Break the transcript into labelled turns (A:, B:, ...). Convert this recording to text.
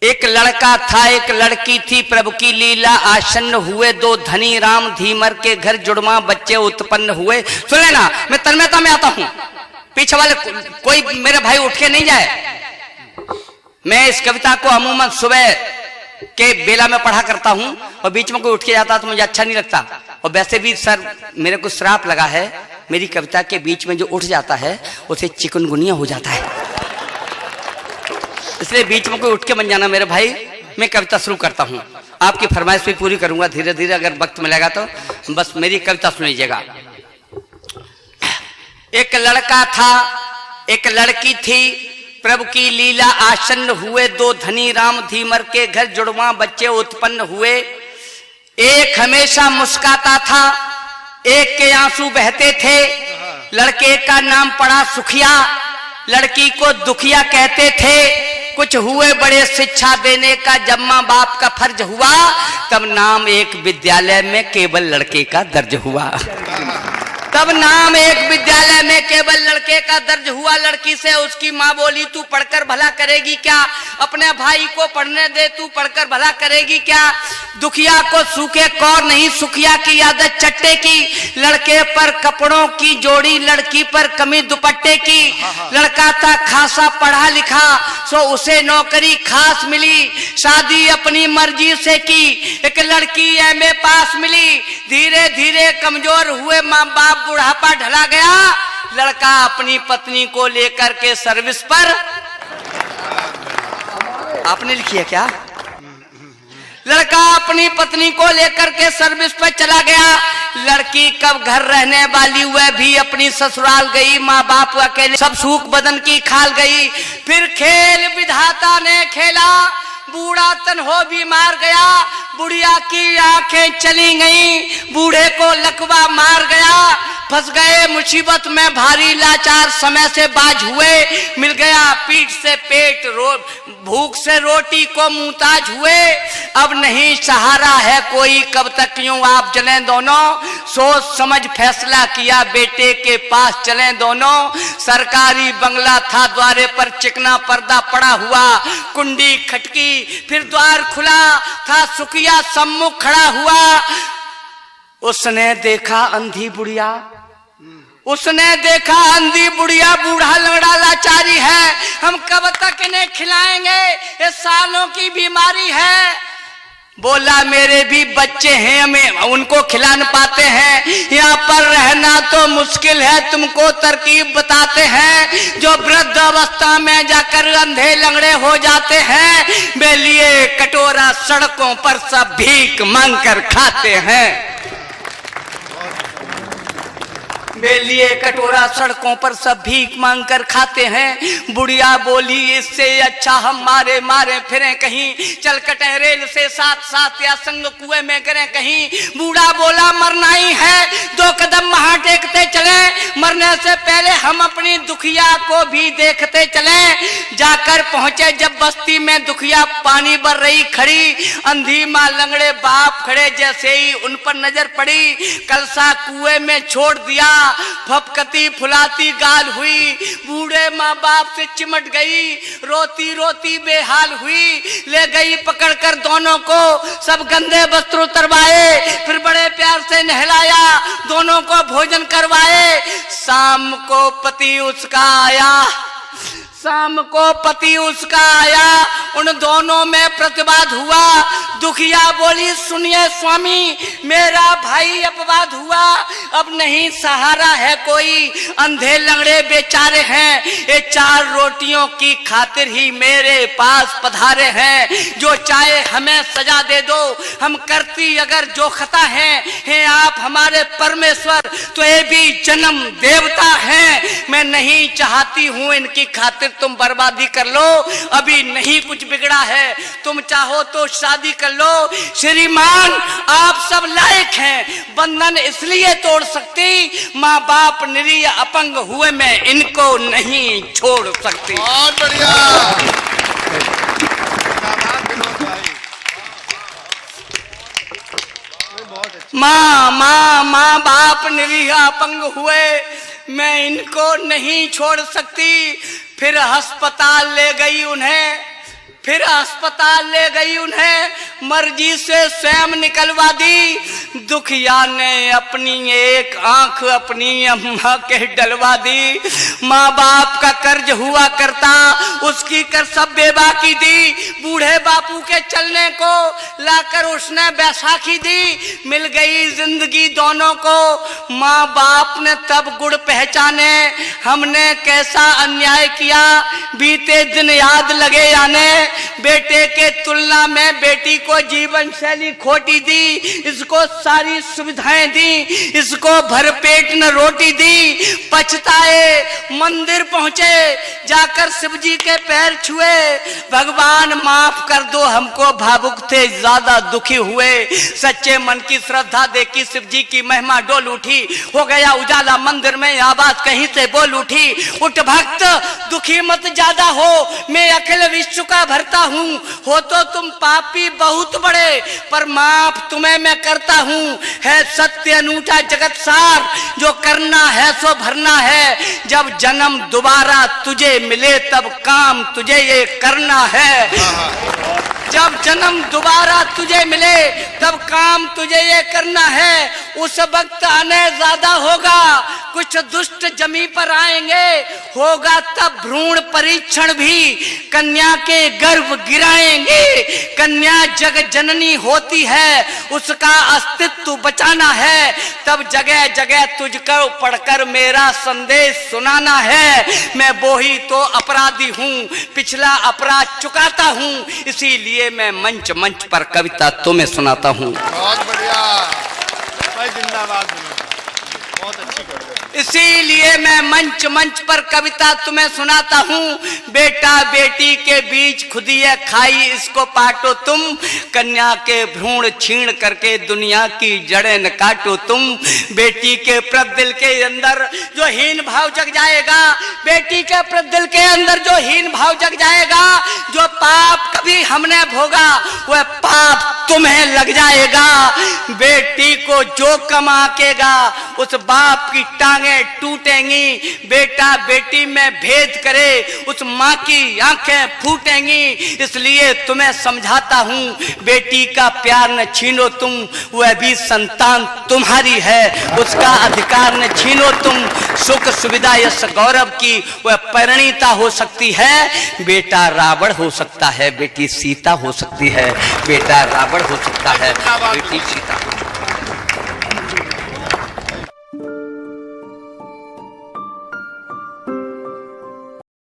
A: एक लड़का था एक लड़की थी, प्रभु की लीला आसन्न हुए, दो धनी राम धीमर के घर जुड़वा बच्चे उत्पन्न हुए। सुन लेना, मैं तन्मयता में आता हूं, पीछे वाले कोई मेरे भाई उठ के नहीं जाए। मैं इस कविता को अमूमन सुबह के बेला में पढ़ा करता हूं और बीच में कोई उठ के जाता तो मुझे अच्छा नहीं लगता। और वैसे भी सर मेरे को श्राप लगा है, मेरी कविता के बीच में जो उठ जाता है उसे चिकनगुनिया हो जाता है, इसलिए बीच में कोई उठ के बन जाना मेरे भाई। मैं कविता शुरू करता हूं, आपकी फरमाइश भी पूरी करूंगा धीरे धीरे, अगर वक्त मिलेगा तो बस मेरी कविता सुन लीजिएगा। एक लड़का था एक लड़की थी, प्रभु की लीला आसन्न हुए, दो धनी राम धीमर के घर जुड़वा बच्चे उत्पन्न हुए। एक हमेशा मुस्काता था, एक के आंसू बहते थे। लड़के का नाम पड़ा सुखिया, लड़की को दुखिया कहते थे। कुछ हुए बड़े शिक्षा देने का, जब माँ बाप का फर्ज हुआ तब नाम एक विद्यालय में केवल लड़के का दर्ज हुआ। तब नाम एक विद्यालय में केवल लड़के का दर्ज हुआ। लड़की से उसकी माँ बोली, तू पढ़कर भला करेगी क्या? अपने भाई को पढ़ने दे, तू पढ़कर भला करेगी क्या? दुखिया को सूखे कौर नहीं, सुखिया की आदत चट्टे की। लड़के पर कपड़ों की जोड़ी, लड़की पर कमी दुपट्टे की। लड़का था खासा पढ़ा लिखा, सो उसे नौकरी खास मिली। शादी अपनी मर्जी से की, एक लड़की एमए पास मिली। धीरे धीरे कमजोर हुए माँ बाप, बुढ़ापा ढला गया। लड़का अपनी पत्नी को लेकर के सर्विस पर, आपने लिखी है क्या? लड़का अपनी पत्नी को लेकर के सर्विस पर चला गया। लड़की कब घर रहने वाली, वह भी अपनी ससुराल गई। माँ बाप अकेले सब सूख बदन की खाल गई। फिर खेल विधाता ने खेला, बूढ़ा तन हो बीमार गया। बुढ़िया की आंखें चली गईं, बूढ़े को लकवा मार गया। फंस गए मुसीबत में भारी लाचार, समय से बाज हुए। मिल गया पीठ से पेट, भूख से रोटी को मुहताज हुए। अब नहीं सहारा है कोई, कब तक यूं आप चलें दोनों। सोच समझ फैसला किया, बेटे के पास चलें दोनों। सरकारी बंगला था, द्वारे पर चिकना पर्दा पड़ा हुआ। कुंडी खटकी, फिर द्वार खुला था, सुखिया सम्मुख खड़ा हुआ। उसने देखा अंधी बुढ़िया, उसने देखा अंधी बुढ़िया, बूढ़ा लंगड़ा लाचारी है। हम कब तक इन्हें खिलाएंगे, ये सालों की बीमारी है। बोला मेरे भी बच्चे हैं, हमें उनको खिला न पाते हैं। यहाँ पर रहना तो मुश्किल है, तुमको तरकीब बताते हैं। जो वृद्ध अवस्था में जाकर अंधे लंगड़े हो जाते हैं, वे लिए कटोरा सड़कों पर सब भीख मांग कर खाते हैं। वे लिए कटोरा सड़कों पर सब भीख मांग कर खाते हैं। बुढ़िया बोली, इससे अच्छा हम मारे मारे फिरें कहीं, चल कटे रेल से साथ साथ या संग कुएं में गिरें कहीं। बूढ़ा बोला, मरना ही है, दो कदम वहां टेकते चले। मरने से पहले हम अपनी दुखिया को भी देखते चले। जाकर पहुंचे जब बस्ती में, दुखिया पानी भर रही खड़ी। अंधी माँ लंगड़े बाप खड़े, जैसे ही उन पर नजर पड़ी, कलसा कुएं में छोड़ दिया। फपकती फुलाती गाल हुई, बूढ़े माँ बाप से चिमट गई। रोती रोती बेहाल हुई, ले गई पकड़कर दोनों को। सब गंदे वस्त्र उतरवाए, फिर बड़े प्यार से नहलाया। दोनों को भोजन करवाए। शाम को पति उसका आया, शाम को पति उसका आया। उन दोनों में प्रतिवाद हुआ। दुखिया बोली, सुनिए स्वामी, मेरा भाई अपवाद हुआ। अब नहीं सहारा है कोई, अंधे लंगड़े बेचारे हैं। ये 4 रोटियों की खातिर ही मेरे पास पधारे हैं। जो चाहे हमें सजा दे दो, हम करती अगर जो खता है आप हमारे परमेश्वर, तो ये भी जन्म देवता हैं। मैं नहीं चाहती हूँ इनकी खातिर तुम बर्बादी कर लो। अभी नहीं कुछ बिगड़ा है, तुम चाहो तो शादी कर लो। श्रीमान आप सब लायक हैं, बंधन इसलिए तोड़ सकती, माँ बाप निरीह अपंग हुए मैं इनको नहीं छोड़ सकती।
B: बहुत बढ़िया।
A: माँ बाप निरीह अपंग हुए मैं इनको नहीं छोड़ सकती। फिर अस्पताल ले गई उन्हें, फिर अस्पताल ले गई, उन्हें मर्जी से स्वयं निकलवा दी। दुखिया ने अपनी एक आंख अपनी अम्मा के डलवा दी। माँ बाप का कर्ज हुआ करता, उसकी कर्तव्य बाकी दी। बूढ़े बापू के चलने को लाकर उसने बैसाखी दी। मिल गई जिंदगी दोनों को, माँ बाप ने तब गुड़ पहचाने, हमने कैसा अन्याय किया बीते दिन याद लगे आने। बेटे के तुलना में बेटी को जीवन शैली खोटी दी, इसको सारी सुविधाएं दी, इसको भरपेट न रोटी दी। पछताए मंदिर पहुंचे, जाकर शिव जी के पैर छुए, भगवान माफ कर दो हमको, भावुक थे ज्यादा दुखी हुए। सच्चे मन की श्रद्धा देखी शिव जी की महिमा डोल उठी, हो गया उजाला मंदिर में आवाज कहीं से बोल उठी। उठ भक्त दुखी मत ज्यादा हो, मैं अखिल विश्व का भरता हूँ। हो तो तुम पापी बहुत बड़े, पर माफ तुम्हें मैं करता हूँ। है सत्य अनूठा जगत सार, जो करना है सो भरना है। जब जन्म दोबारा तुझे मिले तब काम तुझे ये करना है। जब जन्म दोबारा तुझे मिले तब काम तुझे ये करना है। उस वक्त आने ज्यादा होगा, कुछ दुष्ट जमी पर आएंगे, होगा तब भ्रूण परीक्षण भी, कन्या के गर्भ गिराएंगे। कन्या जग जननी होती है, उसका अस्तित्व बचाना है। तब जगह जगह तुझको पढ़कर मेरा संदेश सुनाना है। मैं वही तो अपराधी हूँ, पिछला अपराध चुकाता हूँ, इसीलिए मैं मंच मंच पर कविता तुम्हें सुनाता हूँ।
B: बहुत बढ़िया भाई, जिंदाबाद, बहुत अच्छी कविता।
A: इसीलिए मैं मंच मंच पर कविता तुम्हें सुनाता हूँ। बेटा बेटी के बीच खुदी है खाई, इसको पाटो तुम। कन्या के भ्रूण छीण करके दुनिया की जड़ें न काटो तुम। बेटी के प्रदिल के अंदर जो हीन भाव जग जाएगा, बेटी के प्रदिल के अंदर जो हीन भाव जग जाएगा, जो पाप कभी हमने भोगा वह पाप तुम्हें लग जाएगा। बेटी को जो कमाकेगा उस बाप की टांगे टूटेंगी। बेटा बेटी में भेद करे उस माँ की आंखें फूटेंगी। इसलिए तुम्हें समझाता हूँ, बेटी का प्यार न छीनो तुम, वह भी संतान तुम्हारी है, उसका अधिकार न छीनो तुम। सुख सुविधा यश गौरव की वह परिणीता हो सकती है। बेटा रावण हो सकता है, बेटी सीता हो सकती है। बेटा रावण हो सकता है, बेटी सीता।